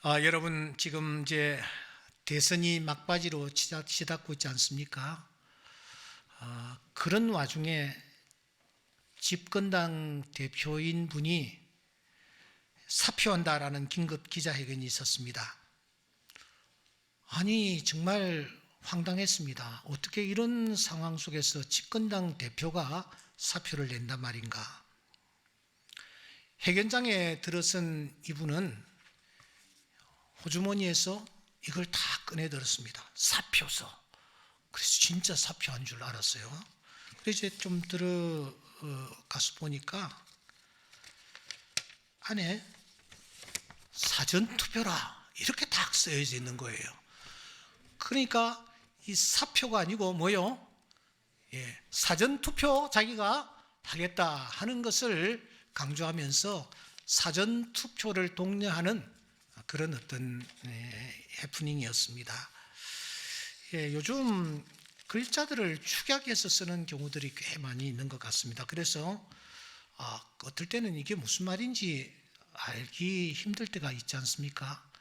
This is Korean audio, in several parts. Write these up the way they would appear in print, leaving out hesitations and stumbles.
여러분 지금 이제 대선이 막바지로 치닫고 있지 않습니까? 그런 와중에 집권당 대표인 분이 사표한다라는 긴급 기자회견이 있었습니다. 아니 정말 황당했습니다. 어떻게 이런 상황 속에서 집권당 대표가 사표를 낸단 말인가? 회견장에 들어선 이분은 호주머니에서 이걸 다 꺼내들었습니다. 사표서. 그래서 진짜 사표한 줄 알았어요. 그래서 이제 좀 들어가서 보니까 안에 사전투표라 이렇게 딱 쓰여져 있는 거예요. 그러니까 이 사표가 아니고 뭐요? 사전투표 자기가 하겠다 하는 것을 강조하면서 사전투표를 독려하는 그런 어떤 해프닝이었습니다. 요즘 글자들을 축약해서 쓰는 경우들이 꽤 많이 있는 것 같습니다. 그래서 어떨 때는 이게 무슨 말인지 알기 힘들 때가 있지 않습니까?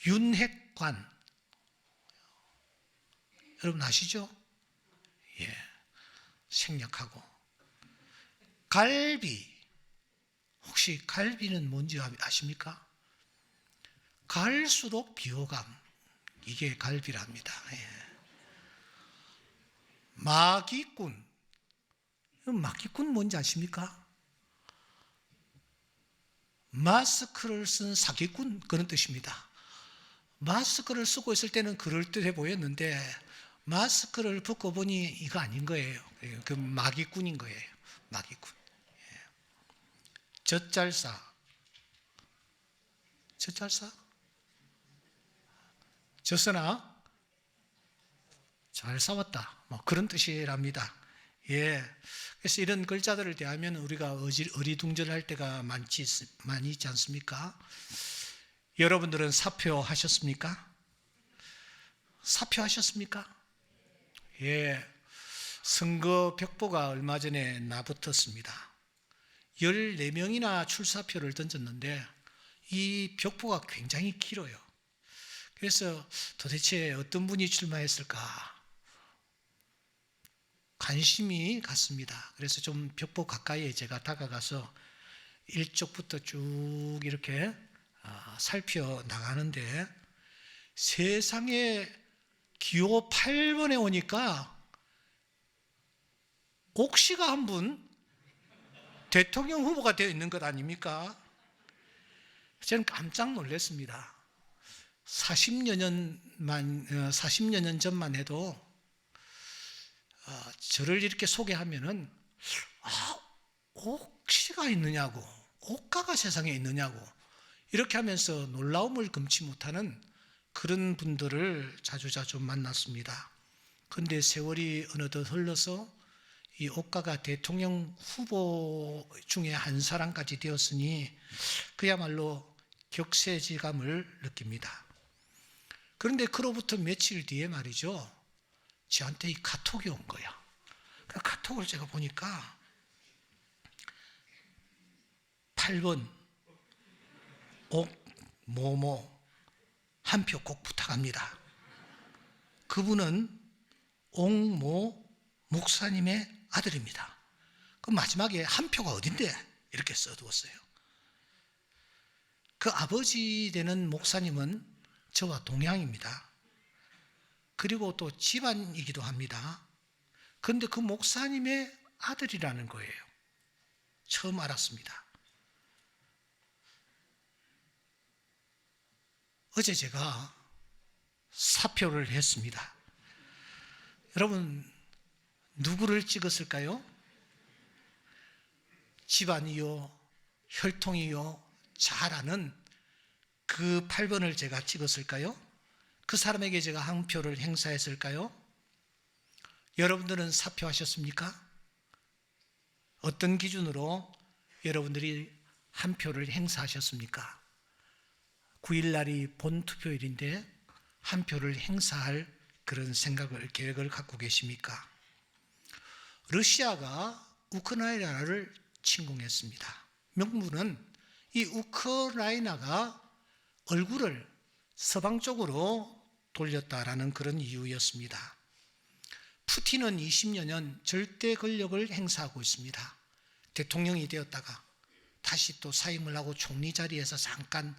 윤핵관 여러분 아시죠? 생략하고 갈비 혹시 갈비는 뭔지 아십니까? 갈수록 비호감 이게 갈비랍니다. 마기꾼 마기꾼 뭔지 아십니까? 마스크를 쓴 사기꾼 그런 뜻입니다. 마스크를 쓰고 있을 때는 그럴듯해 보였는데 마스크를 벗고 보니 이거 아닌 거예요. 그 마기꾼인 거예요. 마기꾼. 젖잘싸 젖으나 잘 싸웠다 뭐 그런 뜻이랍니다. 그래서 이런 글자들을 대하면 우리가 어리둥절할 때가 많이 있지 않습니까? 여러분들은 사표하셨습니까? 사표하셨습니까? 선거 벽보가 얼마 전에 나붙었습니다. 14명이나 출사표를 던졌는데 이 벽보가 굉장히 길어요. 그래서 도대체 어떤 분이 출마했을까 관심이 갔습니다. 그래서 좀 벽보 가까이에 제가 다가가서 일쪽부터 쭉 이렇게 살펴 나가는데 세상에 기호 8번에 오니까 옥시가 한 분 대통령 후보가 되어 있는 것 아닙니까? 저는 깜짝 놀랐습니다. 40여 년 전만 해도 저를 이렇게 소개하면은 옥시가 있느냐고 옥가가 세상에 있느냐고 이렇게 하면서 놀라움을 금치 못하는 그런 분들을 자주자주 만났습니다. 그런데 세월이 어느덧 흘러서 이 옥가가 대통령 후보 중에 한 사람까지 되었으니 그야말로 격세지감을 느낍니다. 그런데 그로부터 며칠 뒤에 말이죠. 저한테 이 카톡이 온 거야. 그 카톡을 제가 보니까 8번 옥모모 한 표 꼭 부탁합니다. 그분은 옥모 목사님의 아들입니다. 그 마지막에 한 표가 어딘데 이렇게 써두었어요. 그 아버지 되는 목사님은 저와 동양입니다. 그리고 또 집안이기도 합니다. 그런데 그 목사님의 아들이라는 거예요. 처음 알았습니다. 어제 제가 사표를 했습니다. 여러분 누구를 찍었을까요? 집안이요, 혈통이요, 잘 아는 그 8번을 제가 찍었을까요? 그 사람에게 제가 한 표를 행사했을까요? 여러분들은 사표하셨습니까? 어떤 기준으로 여러분들이 한 표를 행사하셨습니까? 9일날이 본투표일인데 한 표를 행사할 그런 계획을 갖고 계십니까? 러시아가 우크라이나를 침공했습니다. 명분은 이 우크라이나가 얼굴을 서방 쪽으로 돌렸다라는 그런 이유였습니다. 푸틴은 20여 년 절대 권력을 행사하고 있습니다. 대통령이 되었다가 다시 또 사임을 하고 총리 자리에서 잠깐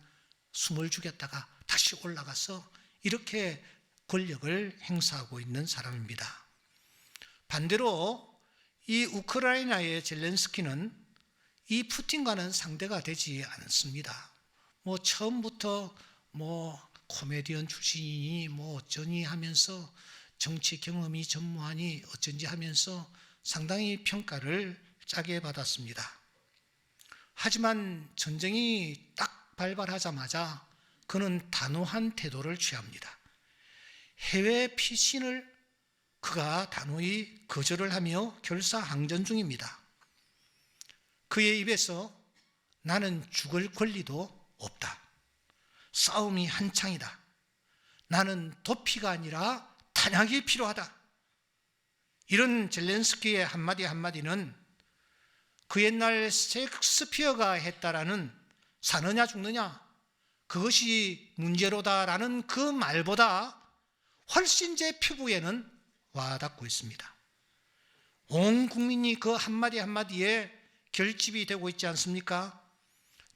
숨을 죽였다가 다시 올라가서 이렇게 권력을 행사하고 있는 사람입니다. 반대로 이 우크라이나의 젤렌스키는 이 푸틴과는 상대가 되지 않습니다. 처음부터 코미디언 출신이니 어쩌니 하면서 정치 경험이 전무하니 어쩐지 하면서 상당히 평가를 짜게 받았습니다. 하지만 전쟁이 딱 발발하자마자 그는 단호한 태도를 취합니다. 해외 피신을 그가 단호히 거절을 하며 결사항전 중입니다. 그의 입에서 나는 죽을 권리도 없다. 싸움이 한창이다. 나는 도피가 아니라 탄약이 필요하다. 이런 젤렌스키의 한마디 한마디는 그 옛날 셰익스피어가 했다라는 사느냐 죽느냐 그것이 문제로다라는 그 말보다 훨씬 제 피부에는 와닿고 있습니다. 온 국민이 그 한마디 한마디에 결집이 되고 있지 않습니까?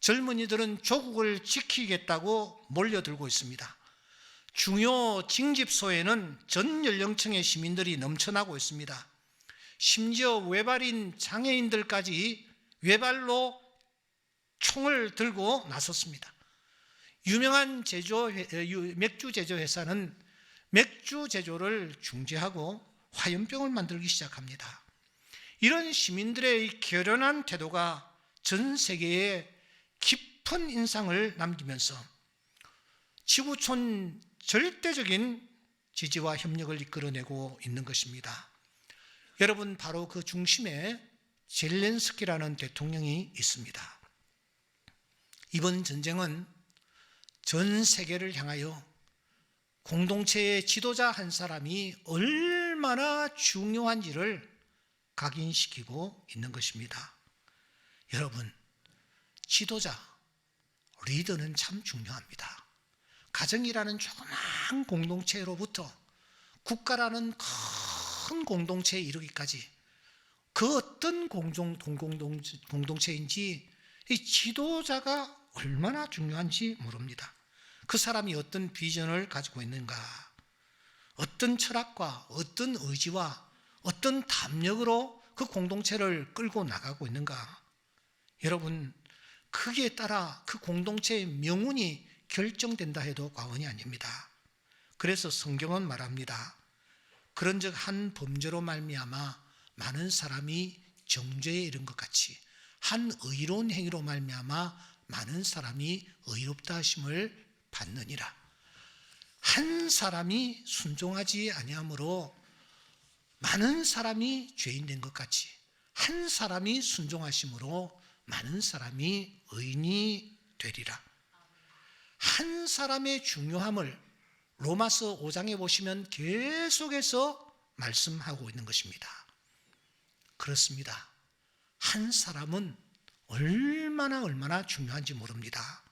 젊은이들은 조국을 지키겠다고 몰려들고 있습니다. 중요 징집소에는 전 연령층의 시민들이 넘쳐나고 있습니다. 심지어 외발인 장애인들까지 외발로 총을 들고 나섰습니다. 유명한 맥주 제조 회사는 맥주 제조를 중지하고 화염병을 만들기 시작합니다. 이런 시민들의 결연한 태도가 전 세계에 깊은 인상을 남기면서 지구촌 절대적인 지지와 협력을 이끌어내고 있는 것입니다. 여러분, 바로 그 중심에 젤렌스키라는 대통령이 있습니다. 이번 전쟁은 전 세계를 향하여 공동체의 지도자 한 사람이 얼마나 중요한지를 각인시키고 있는 것입니다. 여러분, 지도자, 리더는 참 중요합니다. 가정이라는 조그만 공동체로부터 국가라는 큰 공동체에 이르기까지 그 어떤 공동체인지 이 지도자가 얼마나 중요한지 모릅니다. 그 사람이 어떤 비전을 가지고 있는가, 어떤 철학과 어떤 의지와 어떤 담력으로 그 공동체를 끌고 나가고 있는가. 여러분, 그에 따라 그 공동체의 명운이 결정된다 해도 과언이 아닙니다. 그래서 성경은 말합니다. 그런즉 한 범죄로 말미암아 많은 사람이 정죄에 이른 것 같이 한 의로운 행위로 말미암아 많은 사람이 의롭다 하심을 받느니라. 한 사람이 순종하지 아니함으로 많은 사람이 죄인 된 것 같이 한 사람이 순종하심으로 많은 사람이 의인이 되리라. 한 사람의 중요함을 로마서 5장에 보시면 계속해서 말씀하고 있는 것입니다. 그렇습니다. 한 사람은 얼마나 중요한지 모릅니다.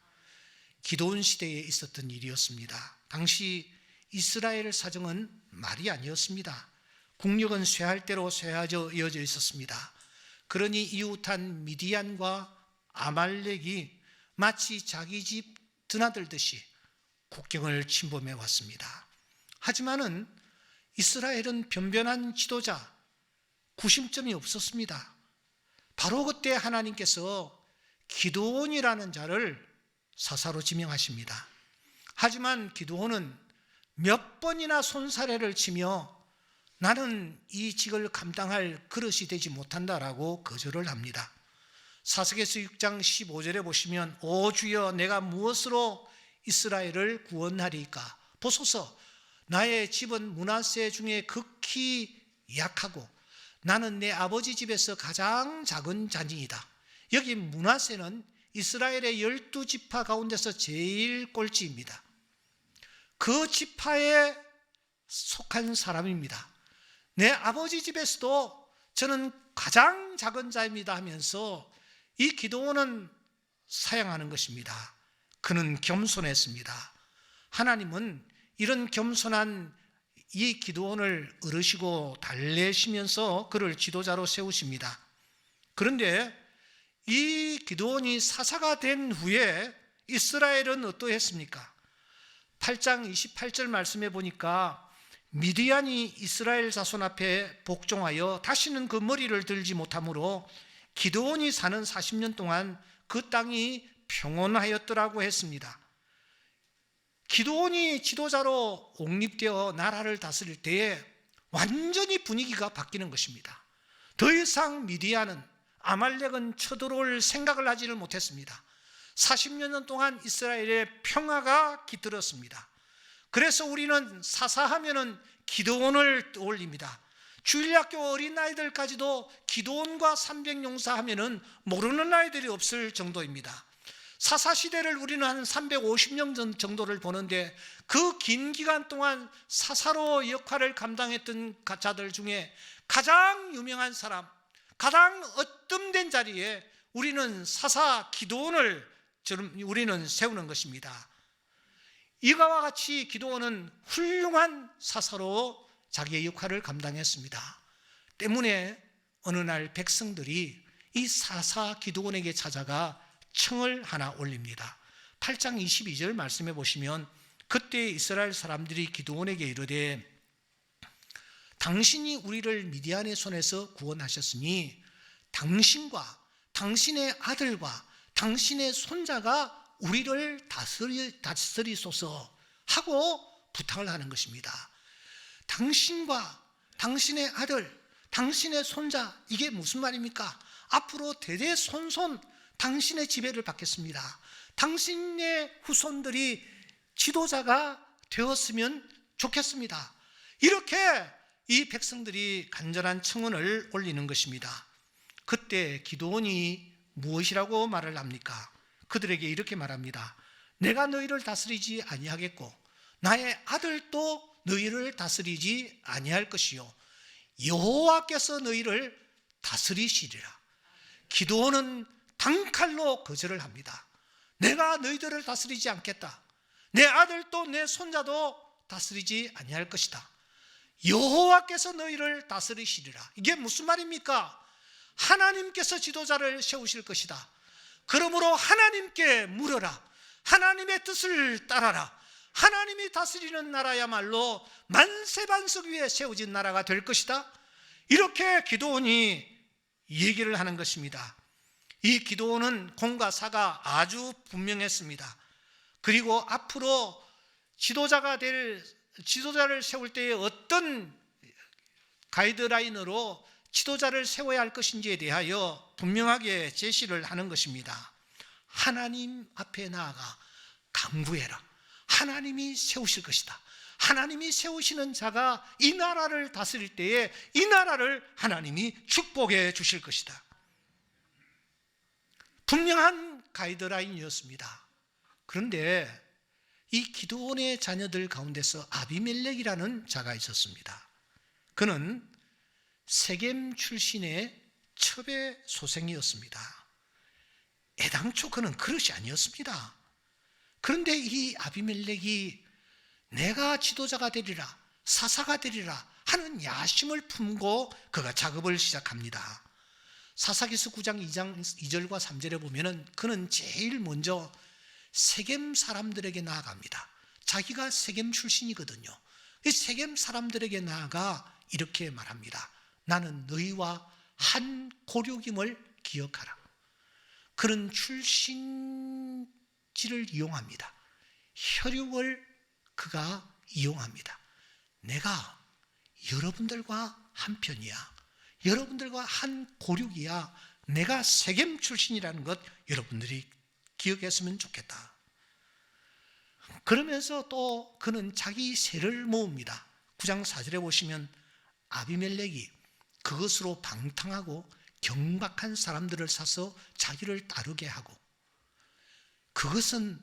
기드온 시대에 있었던 일이었습니다. 당시 이스라엘 사정은 말이 아니었습니다. 국력은 쇠할 대로 쇠하져 이어져 있었습니다. 그러니 이웃한 미디안과 아말렉이 마치 자기 집 드나들듯이 국경을 침범해 왔습니다. 하지만은 이스라엘은 변변한 지도자, 구심점이 없었습니다. 바로 그때 하나님께서 기드온이라는 자를 사사로 지명하십니다. 하지만 기드온은 몇 번이나 손사래를 치며 나는 이 직을 감당할 그릇이 되지 못한다라고 거절을 합니다. 사사기서 6장 15절에 보시면 오 주여 내가 무엇으로 이스라엘을 구원하리까? 보소서 나의 집은 므낫세 중에 극히 약하고 나는 내 아버지 집에서 가장 작은 자니이다. 여기 므낫세는 이스라엘의 12지파 가운데서 제일 꼴찌입니다. 그 지파에 속한 사람입니다. 내 아버지 집에서도 저는 가장 작은 자입니다 하면서 이 기드온은 사양하는 것입니다. 그는 겸손했습니다. 하나님은 이런 겸손한 이 기드온을 어르시고 달래시면서 그를 지도자로 세우십니다. 그런데 이 기드온이 사사가 된 후에 이스라엘은 어떠했습니까? 8장 28절 말씀해 보니까 미디안이 이스라엘 자손 앞에 복종하여 다시는 그 머리를 들지 못하므로 기드온이 사는 40년 동안 그 땅이 평온하였더라고 했습니다. 기드온이 지도자로 옹립되어 나라를 다스릴 때에 완전히 분위기가 바뀌는 것입니다. 더 이상 미디안은, 아말렉은 쳐들어올 생각을 하지를 못했습니다. 40년 동안 이스라엘의 평화가 깃들었습니다. 그래서 우리는 사사하면은 기드온을 떠올립니다. 주일학교 어린아이들까지도 기드온과 300용사 하면은 모르는 아이들이 없을 정도입니다. 사사시대를 우리는 한 350년 정도를 보는데 그 긴 기간 동안 사사로 역할을 감당했던 자들 중에 가장 유명한 사람, 가장 으뜸된 자리에 우리는 사사 기드온을 우리는 세우는 것입니다. 이와 같이 기드온은 훌륭한 사사로 자기의 역할을 감당했습니다. 때문에 어느 날 백성들이 이 사사 기드온에게 찾아가 청을 하나 올립니다. 8장 22절 말씀해 보시면 그때 이스라엘 사람들이 기드온에게 이르되 당신이 우리를 미디안의 손에서 구원하셨으니 당신과 당신의 아들과 당신의 손자가 우리를 다스리소서 하고 부탁을 하는 것입니다. 당신과 당신의 아들, 당신의 손자, 이게 무슨 말입니까? 앞으로 대대손손 당신의 지배를 받겠습니다. 당신의 후손들이 지도자가 되었으면 좋겠습니다. 이렇게 이 백성들이 간절한 청원을 올리는 것입니다. 그때 기드온이 무엇이라고 말을 합니까? 그들에게 이렇게 말합니다. 내가 너희를 다스리지 아니하겠고 나의 아들도 너희를 다스리지 아니할 것이요 여호와께서 너희를 다스리시리라. 기드온은 단칼로 거절을 합니다. 내가 너희들을 다스리지 않겠다. 내 아들도 내 손자도 다스리지 아니할 것이다. 여호와께서 너희를 다스리시리라. 이게 무슨 말입니까? 하나님께서 지도자를 세우실 것이다. 그러므로 하나님께 물어라. 하나님의 뜻을 따라라. 하나님이 다스리는 나라야말로 만세반석 위에 세워진 나라가 될 것이다. 이렇게 기드온이 얘기를 하는 것입니다. 이 기드온은 공과 사가 아주 분명했습니다. 그리고 앞으로 지도자를 세울 때에 어떤 가이드라인으로 지도자를 세워야 할 것인지에 대하여 분명하게 제시를 하는 것입니다. 하나님 앞에 나아가 간구해라. 하나님이 세우실 것이다. 하나님이 세우시는 자가 이 나라를 다스릴 때에 이 나라를 하나님이 축복해 주실 것이다. 분명한 가이드라인이었습니다. 그런데 이 기드온의 자녀들 가운데서 아비멜렉이라는 자가 있었습니다. 그는 세겜 출신의 첩의 소생이었습니다. 애당초 그는 그릇이 아니었습니다. 그런데 이 아비멜렉이 내가 지도자가 되리라, 사사가 되리라 하는 야심을 품고 그가 작업을 시작합니다. 사사기서 9장 2절과 3절에 보면은 그는 제일 먼저 세겜 사람들에게 나아갑니다. 자기가 세겜 출신이거든요. 이 세겜 사람들에게 나아가 이렇게 말합니다. 나는 너희와 한 고륙임을 기억하라. 그런 출신지를 이용합니다. 혈육을 그가 이용합니다. 내가 여러분들과 한 편이야. 여러분들과 한 고륙이야. 내가 세겜 출신이라는 것 여러분들이 기억했으면 좋겠다. 그러면서 또 그는 자기 세를 모읍니다. 9장 4절에 보시면 아비멜렉이 그것으로 방탕하고 경박한 사람들을 사서 자기를 따르게 하고, 그것은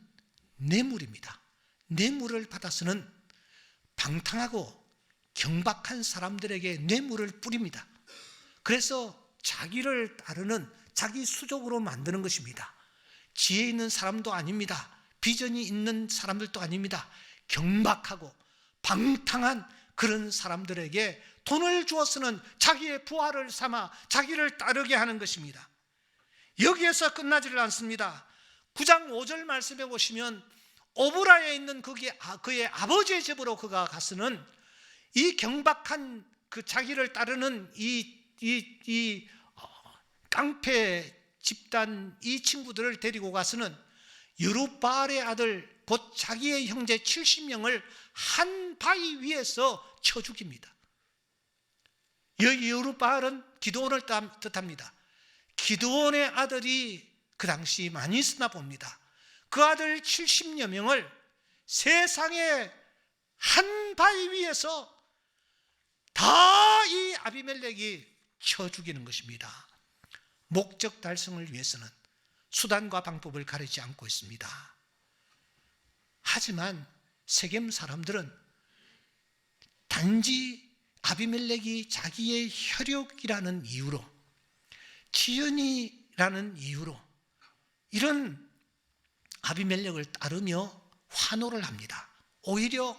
뇌물입니다. 뇌물을 받아서는 방탕하고 경박한 사람들에게 뇌물을 뿌립니다. 그래서 자기를 따르는 자기 수족으로 만드는 것입니다. 지혜 있는 사람도 아닙니다. 비전이 있는 사람들도 아닙니다. 경박하고 방탕한 그런 사람들에게 돈을 주어서는 자기의 부하를 삼아 자기를 따르게 하는 것입니다. 여기에서 끝나지를 않습니다. 9장 5절 말씀해 보시면 오브라에 있는 그의 아버지의 집으로 그가 가서는 이 경박한 그 자기를 따르는 이 깡패 집단 이 친구들을 데리고 가서는 여룹바알의 아들 곧 자기의 형제 70명을 한 바위 위에서 쳐 죽입니다. 여기 여룹바알은 기드온을 뜻합니다. 기드온의 아들이 그 당시 많이 있었나 봅니다. 그 아들 70여 명을 세상의 한 바위 위에서 다 이 아비멜렉이 쳐 죽이는 것입니다. 목적 달성을 위해서는 수단과 방법을 가리지 않고 있습니다. 하지만 세겜 사람들은 단지 아비멜렉이 자기의 혈육이라는 이유로, 지연이라는 이유로 이런 아비멜렉을 따르며 환호를 합니다. 오히려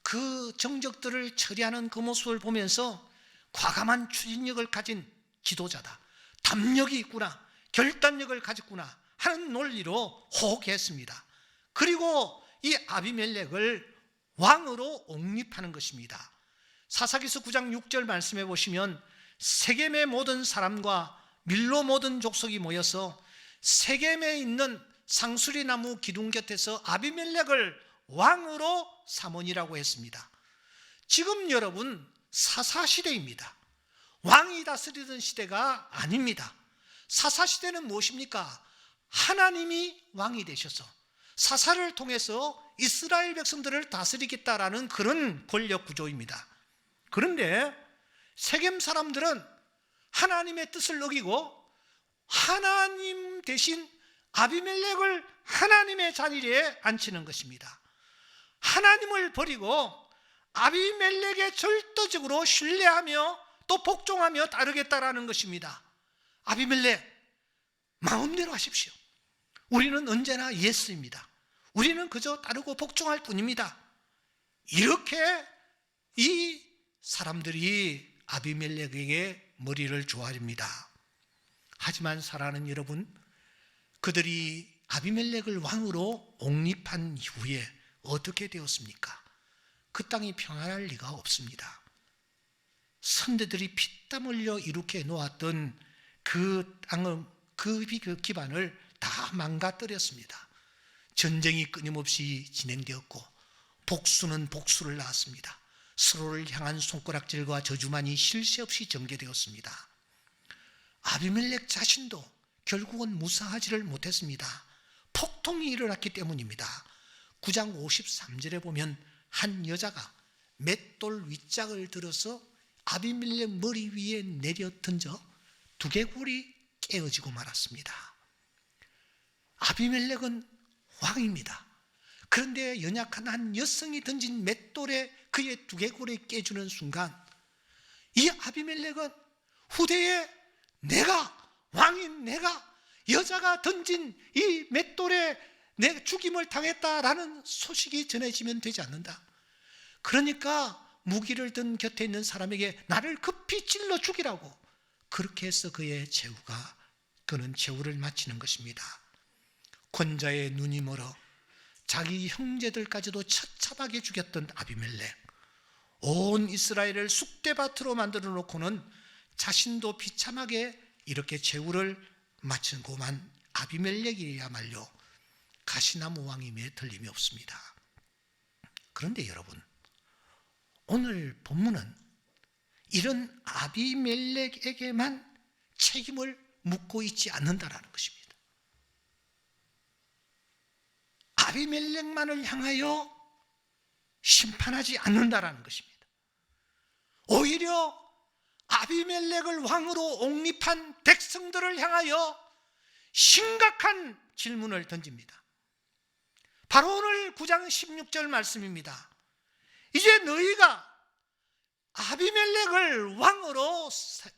그 정적들을 처리하는 그 모습을 보면서 과감한 추진력을 가진 지도자다, 담력이 있구나, 결단력을 가졌구나 하는 논리로 호응했습니다. 그리고 이 아비멜렉을 왕으로 옹립하는 것입니다. 사사기서 9장 6절 말씀해 보시면 세겜의 모든 사람과 밀로 모든 족속이 모여서 세겜에 있는 상수리나무 기둥 곁에서 아비멜렉을 왕으로 삼으니라고 했습니다. 지금 여러분 사사시대입니다. 왕이 다스리던 시대가 아닙니다. 사사시대는 무엇입니까? 하나님이 왕이 되셔서 사사를 통해서 이스라엘 백성들을 다스리겠다라는 그런 권력 구조입니다. 그런데 세겜 사람들은 하나님의 뜻을 어기고 하나님 대신 아비멜렉을 하나님의 자리에 앉히는 것입니다. 하나님을 버리고 아비멜렉에 절도적으로 신뢰하며 또 복종하며 따르겠다라는 것입니다. 아비멜렉, 마음대로 하십시오. 우리는 언제나 예스입니다. 우리는 그저 따르고 복종할 뿐입니다. 이렇게 이 사람들이 아비멜렉에게 머리를 조아립니다. 하지만 사랑하는 여러분, 그들이 아비멜렉을 왕으로 옹립한 이후에 어떻게 되었습니까? 그 땅이 평안할 리가 없습니다. 선대들이 피땀 흘려 이룩해 놓았던 그 땅의 그 기반을 다 망가뜨렸습니다. 전쟁이 끊임없이 진행되었고 복수는 복수를 낳았습니다. 서로를 향한 손가락질과 저주만이 쉴 새 없이 전개되었습니다. 아비멜렉 자신도 결국은 무사하지를 못했습니다. 폭동이 일어났기 때문입니다. 9장 53절에 보면 한 여자가 맷돌 윗짝을 들어서 아비멜렉 머리 위에 내려 던져 두개골이 깨어지고 말았습니다. 아비멜렉은 왕입니다. 그런데 연약한 한 여성이 던진 맷돌에 그의 두개골이 깨지는 순간 이 아비멜렉은 후대에 왕인 내가 여자가 던진 이 맷돌에 내가 죽임을 당했다라는 소식이 전해지면 되지 않는다. 그러니까 무기를 든 곁에 있는 사람에게 나를 급히 찔러 죽이라고 그렇게 해서 그는 최후를 마치는 것입니다. 권자의 눈이 멀어 자기 형제들까지도 처참하게 죽였던 아비멜렉, 온 이스라엘을 쑥대밭으로 만들어 놓고는 자신도 비참하게 이렇게 최후를 마치고만 아비멜렉이야말로 가시나무 왕임에 틀림이 없습니다. 그런데 여러분, 오늘 본문은 이런 아비멜렉에게만 책임을 묻고 있지 않는다라는 것입니다. 아비멜렉만을 향하여 심판하지 않는다라는 것입니다. 오히려 아비멜렉을 왕으로 옹립한 백성들을 향하여 심각한 질문을 던집니다. 바로 오늘 9장 16절 말씀입니다. 이제 너희가 아비멜렉을 왕으로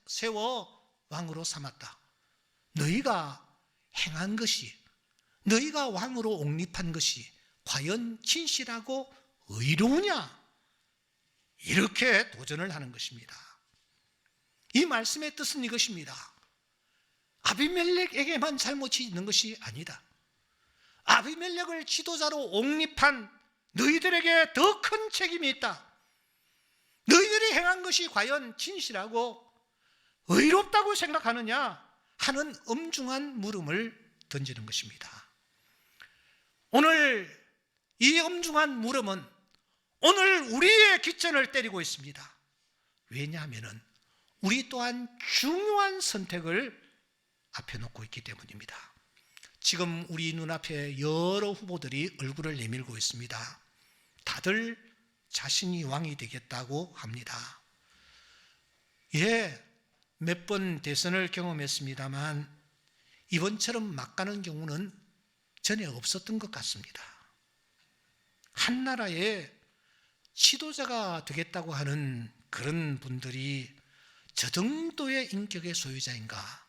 세워 왕으로 삼았다. 너희가 행한 것이 너희가 왕으로 옹립한 것이 과연 진실하고 의로우냐? 이렇게 도전을 하는 것입니다. 이 말씀의 뜻은 이것입니다. 아비멜렉에게만 잘못이 있는 것이 아니다. 아비멜렉을 지도자로 옹립한 너희들에게 더 큰 책임이 있다. 너희들이 행한 것이 과연 진실하고 의롭다고 생각하느냐 하는 엄중한 물음을 던지는 것입니다. 오늘 이 엄중한 물음은 오늘 우리의 기천을 때리고 있습니다. 왜냐하면 우리 또한 중요한 선택을 앞에 놓고 있기 때문입니다. 지금 우리 눈앞에 여러 후보들이 얼굴을 내밀고 있습니다. 다들 자신이 왕이 되겠다고 합니다. 예, 몇 번 대선을 경험했습니다만 이번처럼 막 가는 경우는 전에 없었던 것 같습니다. 한 나라의 지도자가 되겠다고 하는 그런 분들이 저 정도의 인격의 소유자인가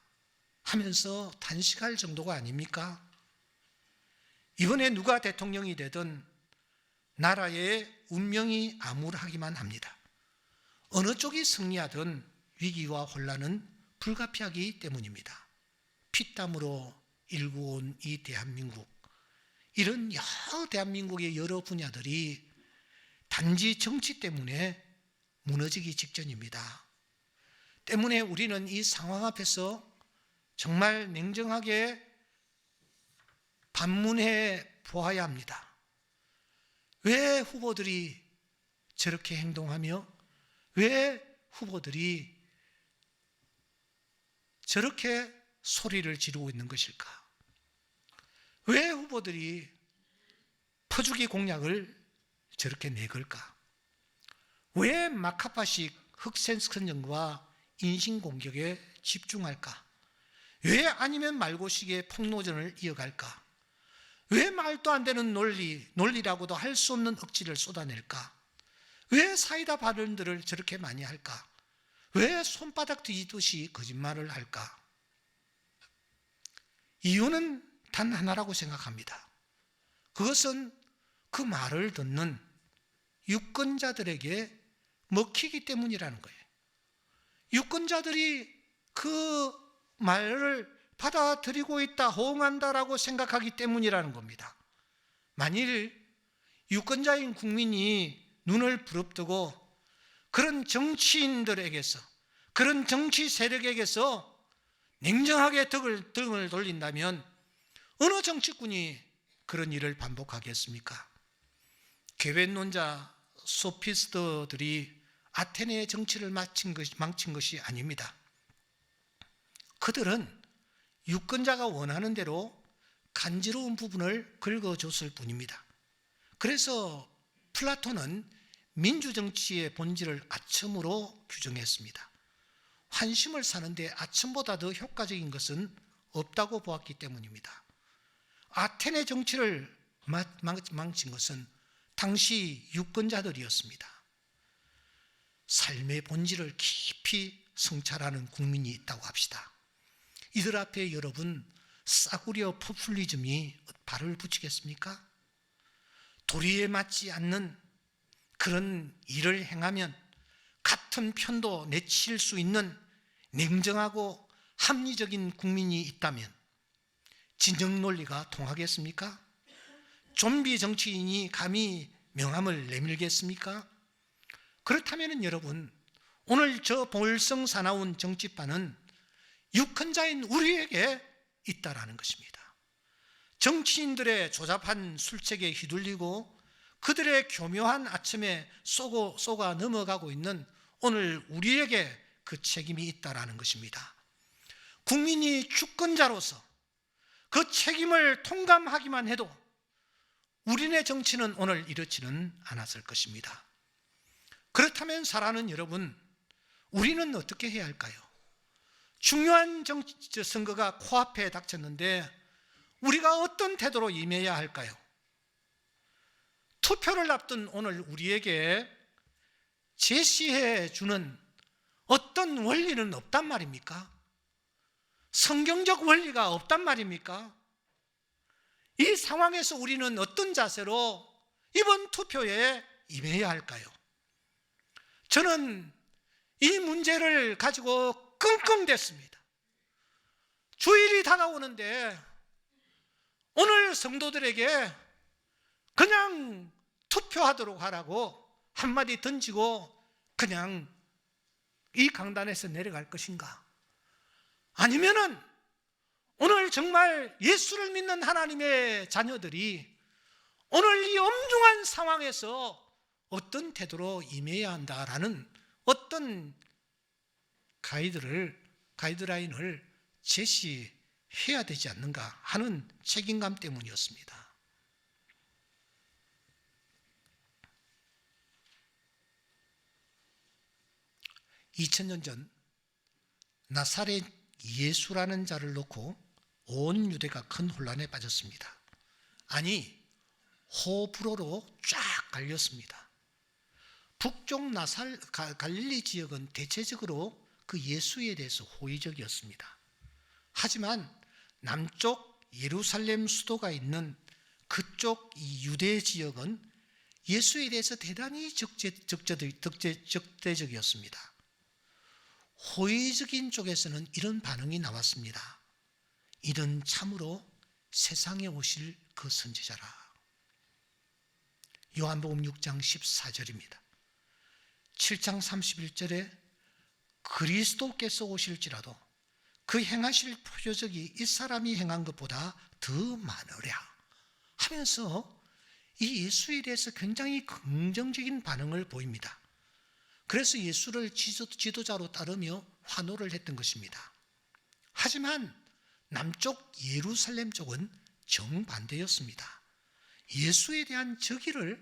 하면서 단식할 정도가 아닙니까? 이번에 누가 대통령이 되든 나라의 운명이 암울하기만 합니다. 어느 쪽이 승리하든 위기와 혼란은 불가피하기 때문입니다. 피땀으로 일구온 이 대한민국, 이런 대한민국의 여러 분야들이 단지 정치 때문에 무너지기 직전입니다. 때문에 우리는 이 상황 앞에서 정말 냉정하게 반문해 보아야 합니다. 왜 후보들이 저렇게 행동하며 왜 후보들이 저렇게 소리를 지르고 있는 것일까? 왜 후보들이 퍼주기 공약을 저렇게 내걸까? 왜 마카파식 흑색선전과 인신공격에 집중할까? 왜 아니면 말고식의 폭로전을 이어갈까? 왜 말도 안 되는 논리라고도 할 수 없는 억지를 쏟아낼까? 왜 사이다 발언들을 저렇게 많이 할까? 왜 손바닥 뒤지듯이 거짓말을 할까? 이유는 단 하나라고 생각합니다. 그것은 그 말을 듣는 유권자들에게 먹히기 때문이라는 거예요. 유권자들이 그 말을 받아들이고 있다, 호응한다라고 생각하기 때문이라는 겁니다. 만일 유권자인 국민이 눈을 부릅뜨고 그런 정치인들에게서, 그런 정치 세력에게서 냉정하게 등을 돌린다면 어느 정치꾼이 그런 일을 반복하겠습니까? 계획론자 소피스트들이 아테네의 정치를 망친 것이 아닙니다. 그들은 유권자가 원하는 대로 간지러운 부분을 긁어줬을 뿐입니다. 그래서 플라톤은 민주정치의 본질을 아첨으로 규정했습니다. 환심을 사는데 아첨보다 더 효과적인 것은 없다고 보았기 때문입니다. 아테네 정치를 망친 것은 당시 유권자들이었습니다. 삶의 본질을 깊이 성찰하는 국민이 있다고 합시다. 이들 앞에 여러분 싸구려 포퓰리즘이 발을 붙이겠습니까? 도리에 맞지 않는 그런 일을 행하면 같은 편도 내칠 수 있는 냉정하고 합리적인 국민이 있다면 진정 논리가 통하겠습니까? 좀비 정치인이 감히 명함을 내밀겠습니까? 그렇다면 여러분, 오늘 저 볼성 사나운 정치판은 유권자인 우리에게 있다라는 것입니다. 정치인들의 조잡한 술책에 휘둘리고 그들의 교묘한 아첨에 쏘가 넘어가고 있는 오늘 우리에게 그 책임이 있다라는 것입니다. 국민이 주권자로서 그 책임을 통감하기만 해도 우리네 정치는 오늘 이렇지는 않았을 것입니다. 그렇다면 사랑하는 여러분, 우리는 어떻게 해야 할까요? 중요한 선거가 코앞에 닥쳤는데 우리가 어떤 태도로 임해야 할까요? 투표를 앞둔 오늘 우리에게 제시해 주는 어떤 원리는 없단 말입니까? 성경적 원리가 없단 말입니까? 이 상황에서 우리는 어떤 자세로 이번 투표에 임해야 할까요? 저는 이 문제를 가지고 끙끙댔습니다. 주일이 다가오는데 오늘 성도들에게 그냥 투표하도록 하라고 한마디 던지고 그냥 이 강단에서 내려갈 것인가? 아니면은 오늘 정말 예수를 믿는 하나님의 자녀들이 오늘 이 엄중한 상황에서 어떤 태도로 임해야 한다라는 어떤 가이드라인을 제시해야 되지 않는가 하는 책임감 때문이었습니다. 2000년 전 나사렛 예수라는 자를 놓고 온 유대가 큰 혼란에 빠졌습니다. 아니, 호불호로 쫙 갈렸습니다. 북쪽 갈릴리 지역은 대체적으로 그 예수에 대해서 호의적이었습니다. 하지만 남쪽 예루살렘 수도가 있는 그쪽 이 유대 지역은 예수에 대해서 대단히 적대적이었습니다. 호의적인 쪽에서는 이런 반응이 나왔습니다. 이는 참으로 세상에 오실 그 선지자라. 요한복음 6장 14절입니다. 7장 31절에 그리스도께서 오실지라도 그 행하실 표적이 이 사람이 행한 것보다 더 많으랴 하면서 이 예수에 대해서 굉장히 긍정적인 반응을 보입니다. 그래서 예수를 지도자로 따르며 환호를 했던 것입니다. 하지만 남쪽 예루살렘 쪽은 정반대였습니다. 예수에 대한 적의를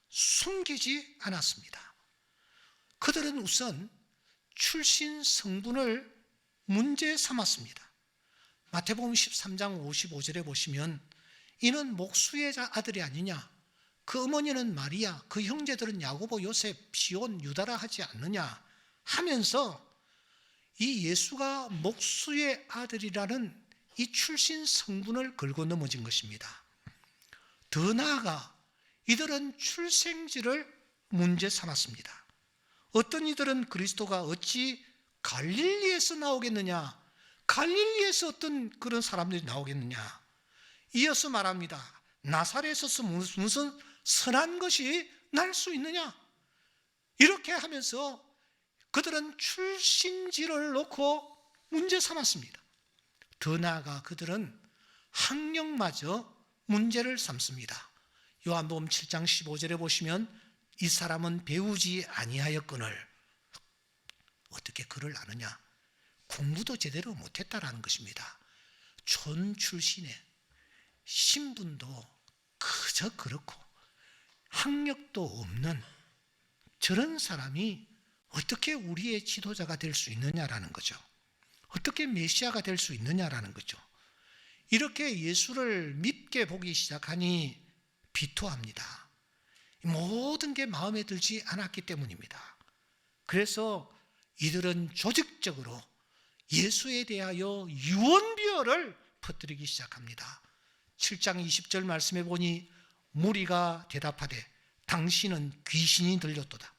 숨기지 않았습니다. 그들은 우선 출신 성분을 문제 삼았습니다. 마태복음 13장 55절에 보시면 이는 목수의 아들이 아니냐, 그 어머니는 마리아, 그 형제들은 야고보, 요셉, 시온, 유다라 하지 않느냐 하면서 이 예수가 목수의 아들이라는 이 출신 성분을 걸고 넘어진 것입니다. 더 나아가 이들은 출생지를 문제 삼았습니다. 어떤 이들은 그리스도가 어찌 갈릴리에서 나오겠느냐, 갈릴리에서 어떤 그런 사람들이 나오겠느냐, 이어서 말합니다. 나사렛에서 무슨 선한 것이 날 수 있느냐, 이렇게 하면서 그들은 출신지를 놓고 문제 삼았습니다. 더 나아가 그들은 학력마저 문제를 삼습니다. 요한복음 7장 15절에 보시면 이 사람은 배우지 아니하였거늘 어떻게 글을 아느냐, 공부도 제대로 못했다라는 것입니다. 촌 출신의 신분도 그저 그렇고 학력도 없는 저런 사람이 어떻게 우리의 지도자가 될 수 있느냐라는 거죠. 어떻게 메시아가 될 수 있느냐라는 거죠. 이렇게 예수를 밉게 보기 시작하니 비토합니다. 모든 게 마음에 들지 않았기 때문입니다. 그래서 이들은 조직적으로 예수에 대하여 유언비어를 퍼뜨리기 시작합니다. 7장 20절 말씀해 보니 무리가 대답하되 당신은 귀신이 들렸도다.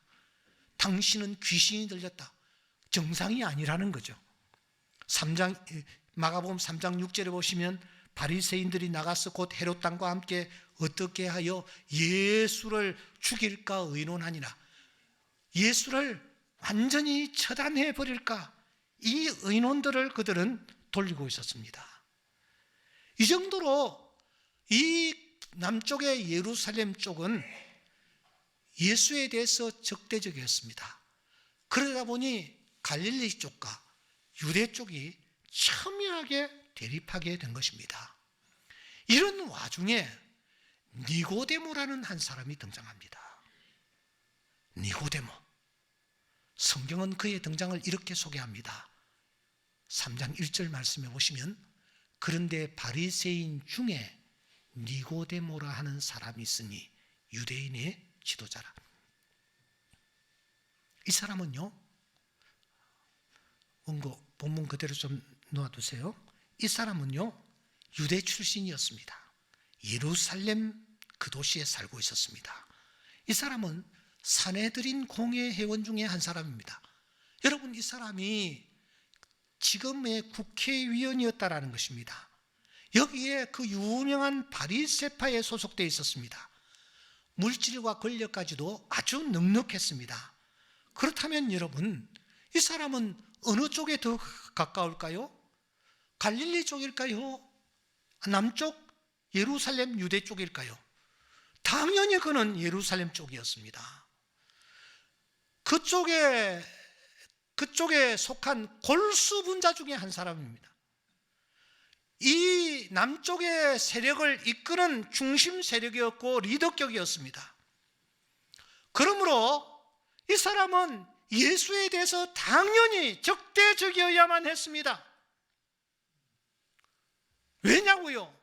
당신은 귀신이 들렸다. 정상이 아니라는 거죠. 마가복음 3장 6절에 보시면 바리새인들이 나가서 곧 헤롯 당과 함께 어떻게 하여 예수를 죽일까 의논하니라. 예수를 완전히 처단해 버릴까, 이 의논들을 그들은 돌리고 있었습니다. 이 정도로 이 남쪽의 예루살렘 쪽은 예수에 대해서 적대적이었습니다. 그러다 보니 갈릴리 쪽과 유대 쪽이 첨예하게 대립하게 된 것입니다. 이런 와중에 니고데모라는 한 사람이 등장합니다. 니고데모. 성경은 그의 등장을 이렇게 소개합니다. 3장 1절 말씀해 보시면 그런데 바리새인 중에 니고데모라 하는 사람이 있으니 유대인의 지도자라. 이 사람은요, 원고 본문 그대로 좀 놓아두세요. 이 사람은요 유대 출신이었습니다. 예루살렘 그 도시에 살고 있었습니다. 이 사람은 사내들인 공회 회원 중에 한 사람입니다. 여러분, 이 사람이 지금의 국회의원이었다라는 것입니다. 여기에 그 유명한 바리새파에 소속되어 있었습니다. 물질과 권력까지도 아주 넉넉했습니다. 그렇다면 여러분, 이 사람은 어느 쪽에 더 가까울까요? 갈릴리 쪽일까요? 남쪽 예루살렘 유대 쪽일까요? 당연히 그는 예루살렘 쪽이었습니다. 그쪽에 속한 골수 분자 중에 한 사람입니다. 이 남쪽의 세력을 이끄는 중심 세력이었고 리더격이었습니다. 그러므로 이 사람은 예수에 대해서 당연히 적대적이어야만 했습니다. 왜냐고요?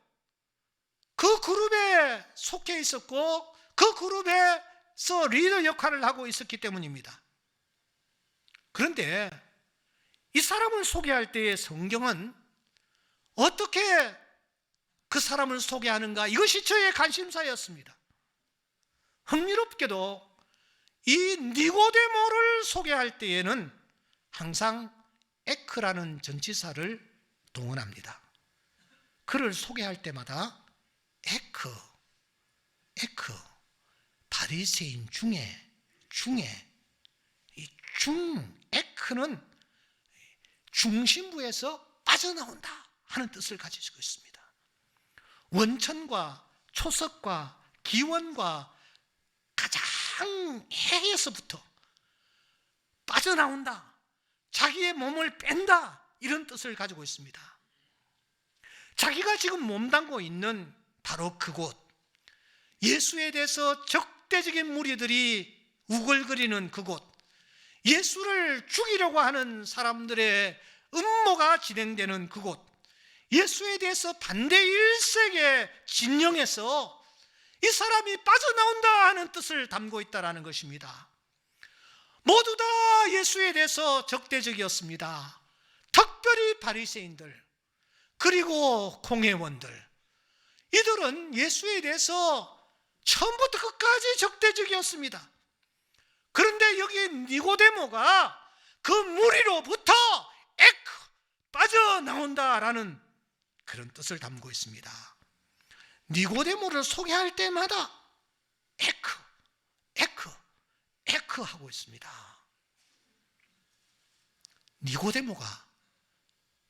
그 그룹에 속해 있었고 그 그룹에서 리더 역할을 하고 있었기 때문입니다. 그런데 이 사람을 소개할 때의 성경은 어떻게 그 사람을 소개하는가, 이것이 저의 관심사였습니다. 흥미롭게도 이 니고데모를 소개할 때에는 항상 에크라는 전치사를 동원합니다. 그를 소개할 때마다 에크, 바리새인 중에 이 에크는 중심부에서 빠져나온다 하는 뜻을 가지고 있습니다. 원천과 초석과 기원과 가장 해에서부터 빠져나온다, 자기의 몸을 뺀다, 이런 뜻을 가지고 있습니다. 자기가 지금 몸담고 있는 바로 그곳, 예수에 대해서 적대적인 무리들이 우글거리는 그곳, 예수를 죽이려고 하는 사람들의 음모가 진행되는 그곳, 예수에 대해서 반대 일색의 진영에서 이 사람이 빠져나온다 하는 뜻을 담고 있다는 것입니다. 모두 다 예수에 대해서 적대적이었습니다. 특별히 바리새인들, 그리고 공회원들, 이들은 예수에 대해서 처음부터 끝까지 적대적이었습니다. 그런데 여기 니고데모가 그 무리로부터 빠져나온다라는 그런 뜻을 담고 있습니다. 니고데모를 소개할 때마다 에크 하고 있습니다. 니고데모가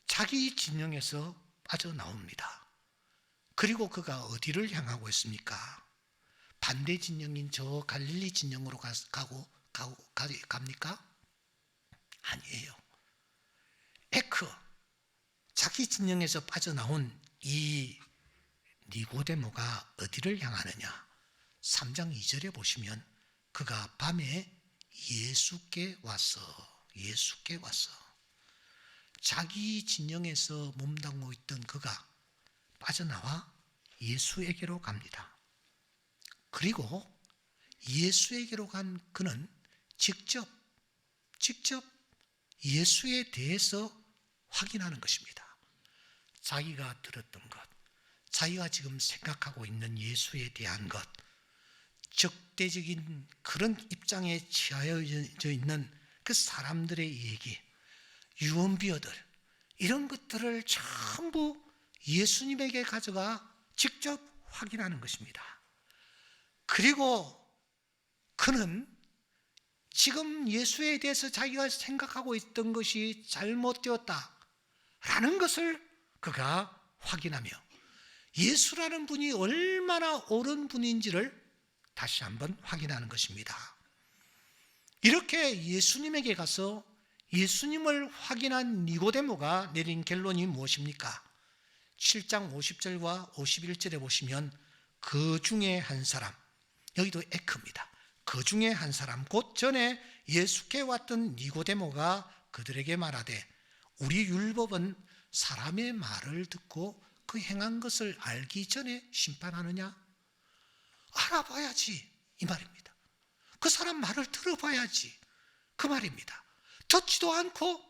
자기 진영에서 빠져나옵니다. 그리고 그가 어디를 향하고 있습니까? 반대 진영인 저 갈릴리 진영으로 갑니까? 아니에요. 자기 진영에서 빠져나온 이 니고데모가 어디를 향하느냐? 3장 2절에 보시면 그가 밤에 예수께 와서 자기 진영에서 몸담고 있던 그가 빠져나와 예수에게로 갑니다. 그리고 예수에게로 간 그는 직접 예수에 대해서 확인하는 것입니다. 자기가 들었던 것, 자기가 지금 생각하고 있는 예수에 대한 것, 적대적인 그런 입장에 처해져 있는 그 사람들의 얘기, 유언비어들, 이런 것들을 전부 예수님에게 가져가 직접 확인하는 것입니다. 그리고 그는 지금 예수에 대해서 자기가 생각하고 있던 것이 잘못되었다라는 것을 그가 확인하며 예수라는 분이 얼마나 옳은 분인지를 다시 한번 확인하는 것입니다. 이렇게 예수님에게 가서 예수님을 확인한 니고데모가 내린 결론이 무엇입니까? 7장 50절과 51절에 보시면 그 중에 한 사람, 여기도 에크입니다. 그 중에 한 사람, 곧 전에 예수께 왔던 니고데모가 그들에게 말하되 우리 율법은 사람의 말을 듣고 그 행한 것을 알기 전에 심판하느냐? 알아봐야지, 이 말입니다. 그 사람 말을 들어봐야지, 그 말입니다. 듣지도 않고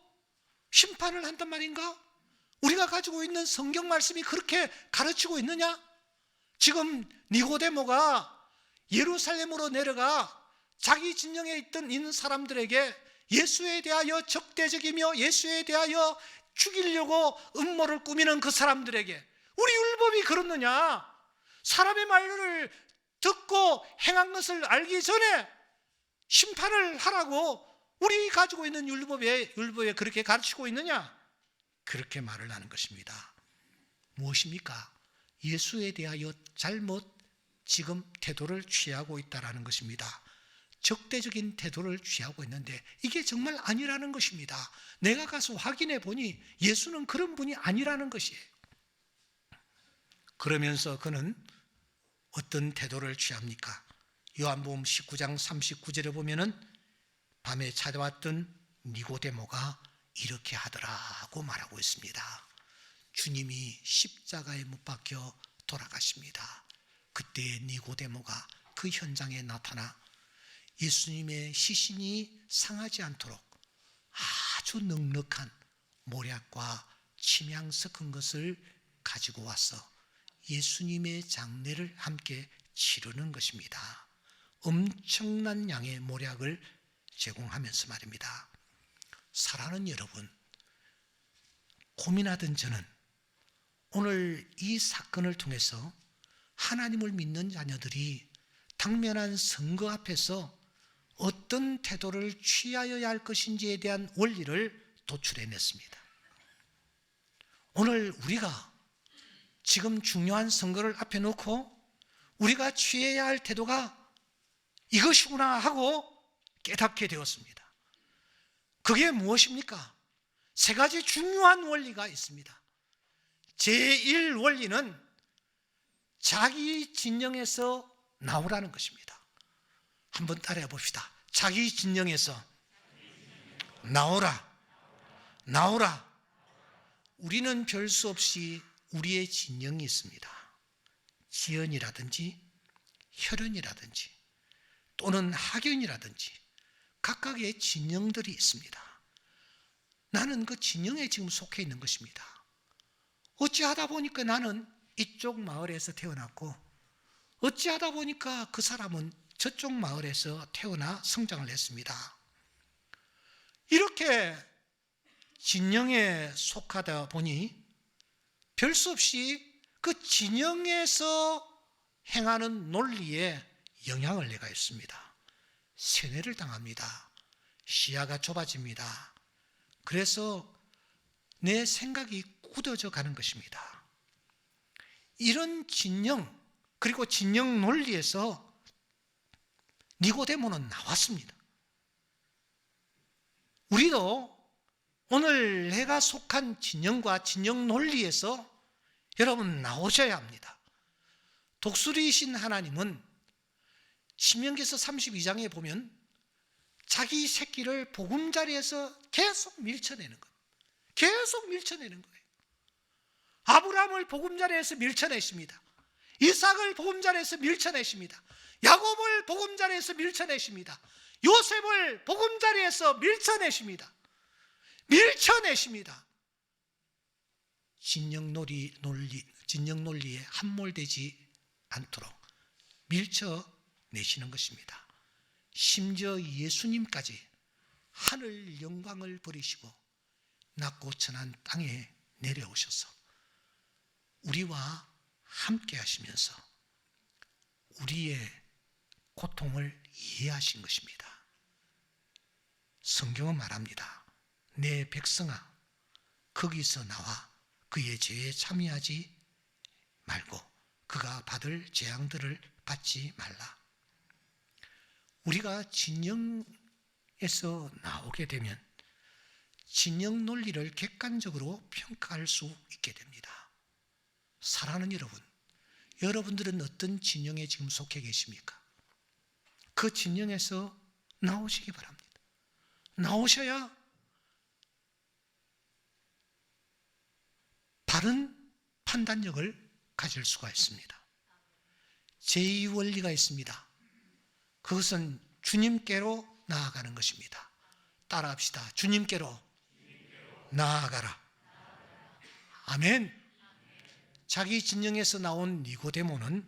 심판을 한단 말인가? 우리가 가지고 있는 성경 말씀이 그렇게 가르치고 있느냐? 지금 니고데모가 예루살렘으로 내려가 자기 진영에 있는 사람들에게 예수에 대하여 적대적이며 예수에 대하여 죽이려고 음모를 꾸미는 그 사람들에게 우리 율법이 그렇느냐? 사람의 말을 듣고 행한 것을 알기 전에 심판을 하라고 우리 가지고 있는 율법에 그렇게 가르치고 있느냐? 그렇게 말을 하는 것입니다. 무엇입니까? 예수에 대하여 잘못 지금 태도를 취하고 있다는 것입니다. 적대적인 태도를 취하고 있는데 이게 정말 아니라는 것입니다. 내가 가서 확인해 보니 예수는 그런 분이 아니라는 것이에요. 그러면서 그는 어떤 태도를 취합니까? 요한복음 19장 39절에 보면은 밤에 찾아왔던 니고데모가 이렇게 하더라고 말하고 있습니다. 주님이 십자가에 못 박혀 돌아가십니다. 그때 니고데모가 그 현장에 나타나 예수님의 시신이 상하지 않도록 아주 넉넉한 모략과 침향 섞은 것을 가지고 와서 예수님의 장례를 함께 치르는 것입니다. 엄청난 양의 모략을 제공하면서 말입니다. 사랑하는 여러분, 고민하던 저는 오늘 이 사건을 통해서 하나님을 믿는 자녀들이 당면한 선거 앞에서 어떤 태도를 취하여야 할 것인지에 대한 원리를 도출해냈습니다. 오늘 우리가 지금 중요한 선거를 앞에 놓고 우리가 취해야 할 태도가 이것이구나 하고 깨닫게 되었습니다. 그게 무엇입니까? 세 가지 중요한 원리가 있습니다. 제1 원리는 자기 진영에서 나오라는 것입니다. 한번 따라해 봅시다. 자기 진영에서 나오라. 나오라. 우리는 별 수 없이 우리의 진영이 있습니다. 지연이라든지 혈연이라든지 또는 학연이라든지 각각의 진영들이 있습니다. 나는 그 진영에 지금 속해 있는 것입니다. 어찌하다 보니까 나는 이쪽 마을에서 태어났고 어찌하다 보니까 그 사람은 저쪽 마을에서 태어나 성장을 했습니다. 이렇게 진영에 속하다 보니 별 수 없이 그 진영에서 행하는 논리에 영향을 내가 있습니다. 세뇌를 당합니다. 시야가 좁아집니다. 그래서 내 생각이 굳어져 가는 것입니다. 이런 진영, 그리고 진영 논리에서 니고데모는 나왔습니다. 우리도 오늘 내가 속한 진영과 진영 논리에서 여러분 나오셔야 합니다. 독수리이신 하나님은 신명기서 32장에 보면 자기 새끼를 보금자리에서 계속 밀쳐내는 것, 계속 밀쳐내는 거예요. 아브라함을 보금자리에서 밀쳐내십니다. 이삭을 보금자리에서 밀쳐내십니다. 야곱을 보금자리에서 밀쳐내십니다. 요셉을 보금자리에서 밀쳐내십니다. 밀쳐내십니다. 진영 논리에 함몰되지 않도록 밀쳐내시는 것입니다. 심지어 예수님까지 하늘 영광을 버리시고 낮고 천한 땅에 내려오셔서 우리와 함께 하시면서 우리의 고통을 이해하신 것입니다. 성경은 말합니다. 내 백성아, 거기서 나와 그의 죄에 참여하지 말고 그가 받을 재앙들을 받지 말라. 우리가 진영에서 나오게 되면 진영 논리를 객관적으로 평가할 수 있게 됩니다. 사랑하는 여러분, 여러분들은 어떤 진영에 지금 속해 계십니까? 그 진영에서 나오시기 바랍니다. 나오셔야 바른 판단력을 가질 수가 있습니다. 제2 원리가 있습니다. 그것은 주님께로 나아가는 것입니다. 따라합시다. 주님께로 나아가라. 아멘. 자기 진영에서 나온 니고데모는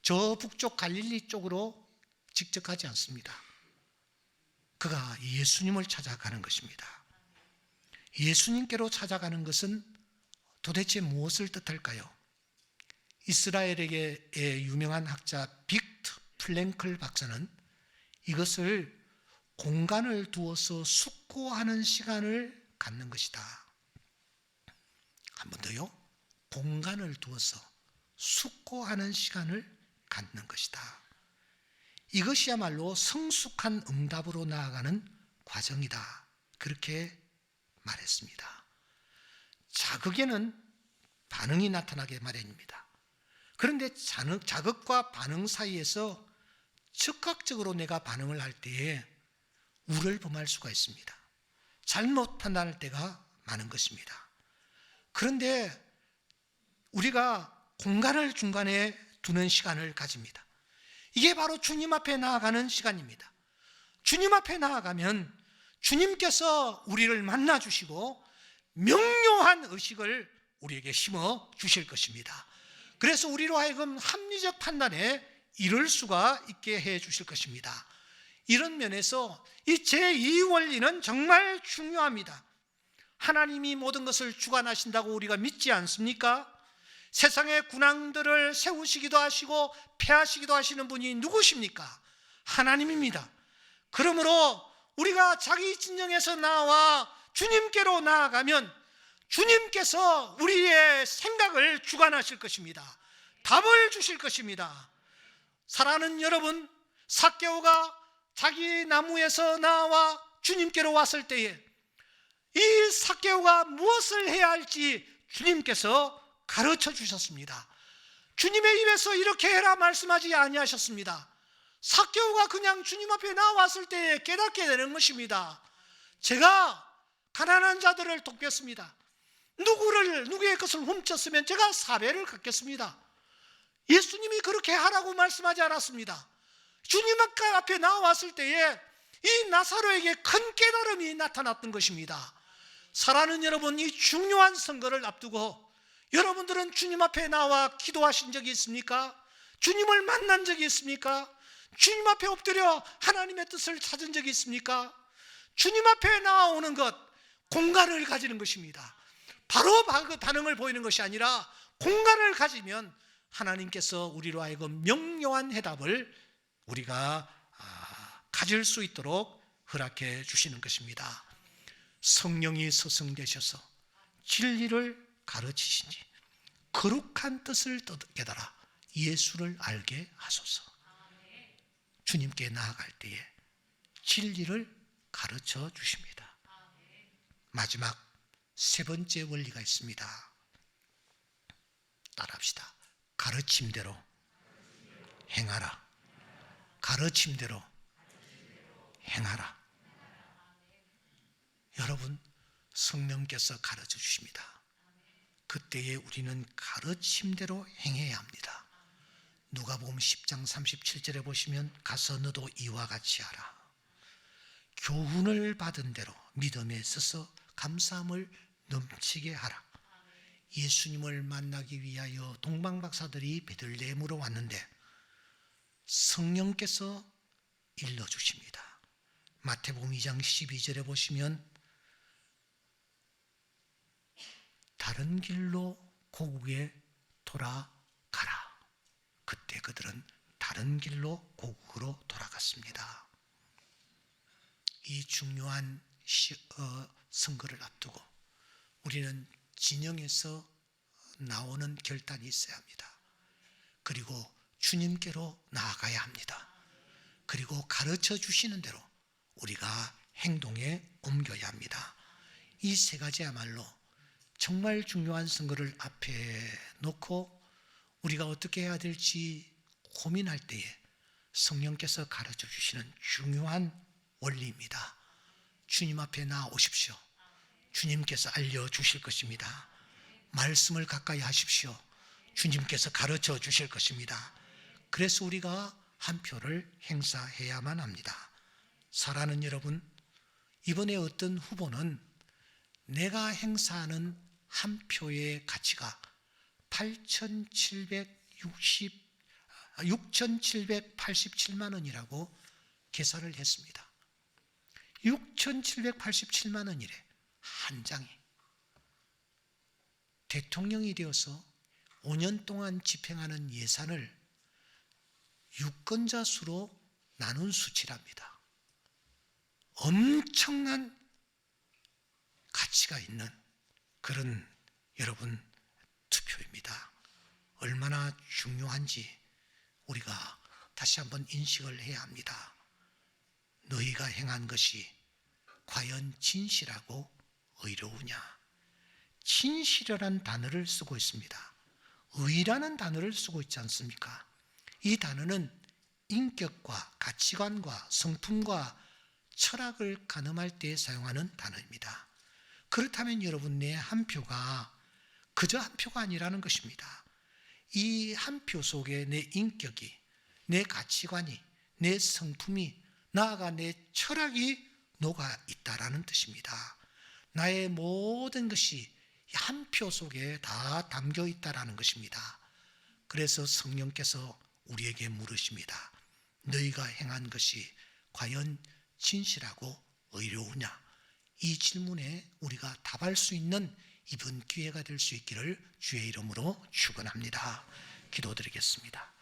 저 북쪽 갈릴리 쪽으로 직접 가지 않습니다. 그가 예수님을 찾아가는 것입니다. 예수님께로 찾아가는 것은 도대체 무엇을 뜻할까요? 이스라엘의 유명한 학자 빅트 플랭클 박사는 이것을 공간을 두어서 숙고하는 시간을 갖는 것이다. 한 번 더요. 공간을 두어서 숙고하는 시간을 갖는 것이다. 이것이야말로 성숙한 응답으로 나아가는 과정이다. 그렇게 말했습니다. 자극에는 반응이 나타나게 마련입니다. 그런데 자극과 반응 사이에서 즉각적으로 내가 반응을 할 때에 우를 범할 수가 있습니다. 잘못 판단할 때가 많은 것입니다. 그런데 우리가 공간을 중간에 두는 시간을 가집니다. 이게 바로 주님 앞에 나아가는 시간입니다. 주님 앞에 나아가면 주님께서 우리를 만나 주시고 명료한 의식을 우리에게 심어 주실 것입니다. 그래서 우리로 하여금 합리적 판단에 이를 수가 있게 해 주실 것입니다. 이런 면에서 이 제2 원리는 정말 중요합니다. 하나님이 모든 것을 주관하신다고 우리가 믿지 않습니까? 세상의 군왕들을 세우시기도 하시고 패하시기도 하시는 분이 누구십니까? 하나님입니다. 그러므로 우리가 자기 진영에서 나와 주님께로 나아가면 주님께서 우리의 생각을 주관하실 것입니다. 답을 주실 것입니다. 사랑하는 여러분, 삭개오가 자기 나무에서 나와 주님께로 왔을 때에 이 삭개오가 무엇을 해야 할지 주님께서 가르쳐 주셨습니다. 주님의 입에서 이렇게 해라 말씀하지 아니하셨습니다. 삭개오가 그냥 주님 앞에 나왔을 때에 깨닫게 되는 것입니다. 제가 가난한 자들을 돕겠습니다. 누구의 것을 훔쳤으면 제가 사배를 갚겠습니다. 예수님이 그렇게 하라고 말씀하지 않았습니다. 주님 앞에 나왔을 때에 이 나사로에게 큰 깨달음이 나타났던 것입니다. 사랑하는 여러분, 이 중요한 선거를 앞두고 여러분들은 주님 앞에 나와 기도하신 적이 있습니까? 주님을 만난 적이 있습니까? 주님 앞에 엎드려 하나님의 뜻을 찾은 적이 있습니까? 주님 앞에 나오는 것, 공간을 가지는 것입니다. 바로 그 반응을 보이는 것이 아니라 공간을 가지면 하나님께서 우리로 하여금 명료한 해답을 우리가 가질 수 있도록 허락해 주시는 것입니다. 성령이 서성되셔서 진리를 가르치시니 거룩한 뜻을 깨달아 예수를 알게 하소서. 주님께 나아갈 때에 진리를 가르쳐 주십니다. 마지막 세 번째 원리가 있습니다. 따라합시다. 가르침대로 행하라. 가르침대로 행하라. 여러분, 성령께서 가르쳐 주십니다. 그때에 우리는 가르침대로 행해야 합니다. 누가복음 10장 37절에 보시면 가서 너도 이와 같이 하라. 교훈을 받은 대로 믿음에 있어서 감사함을 넘치게 하라. 예수님을 만나기 위하여 동방박사들이 베들레헴으로 왔는데 성령께서 일러주십니다. 마태복음 2장 12절에 보시면 다른 길로 고국에 돌아가라. 그때 그들은 다른 길로 고국으로 돌아갔습니다. 이 중요한 선거를 앞두고 우리는 진영에서 나오는 결단이 있어야 합니다. 그리고 주님께로 나아가야 합니다. 그리고 가르쳐 주시는 대로 우리가 행동에 옮겨야 합니다. 이 세 가지야말로 정말 중요한 선거를 앞에 놓고 우리가 어떻게 해야 될지 고민할 때에 성령께서 가르쳐 주시는 중요한 원리입니다. 주님 앞에 나오십시오. 주님께서 알려주실 것입니다. 말씀을 가까이 하십시오. 주님께서 가르쳐 주실 것입니다. 그래서 우리가 한 표를 행사해야만 합니다. 사랑하는 여러분, 이번에 어떤 후보는 내가 행사하는 한 표의 가치가 6,787만 원이라고 계산을 했습니다. 6,787만 원이래, 한 장이. 대통령이 되어서 5년 동안 집행하는 예산을 유권자 수로 나눈 수치랍니다. 엄청난 가치가 있는 그런 여러분 투표입니다. 얼마나 중요한지 우리가 다시 한번 인식을 해야 합니다. 너희가 행한 것이 과연 진실하고 의로우냐? 진실이라는 단어를 쓰고 있습니다. 의라는 단어를 쓰고 있지 않습니까? 이 단어는 인격과 가치관과 성품과 철학을 가늠할 때 사용하는 단어입니다. 그렇다면 여러분, 내 한 표가 그저 한 표가 아니라는 것입니다. 이 한 표 속에 내 인격이, 내 가치관이, 내 성품이, 나아가 내 철학이 녹아 있다라는 뜻입니다. 나의 모든 것이 한 표 속에 다 담겨 있다라는 것입니다. 그래서 성령께서 우리에게 물으십니다. 너희가 행한 것이 과연 진실하고 의로우냐? 이 질문에 우리가 답할 수 있는 이번 기회가 될 수 있기를 주의 이름으로 축원합니다. 기도드리겠습니다.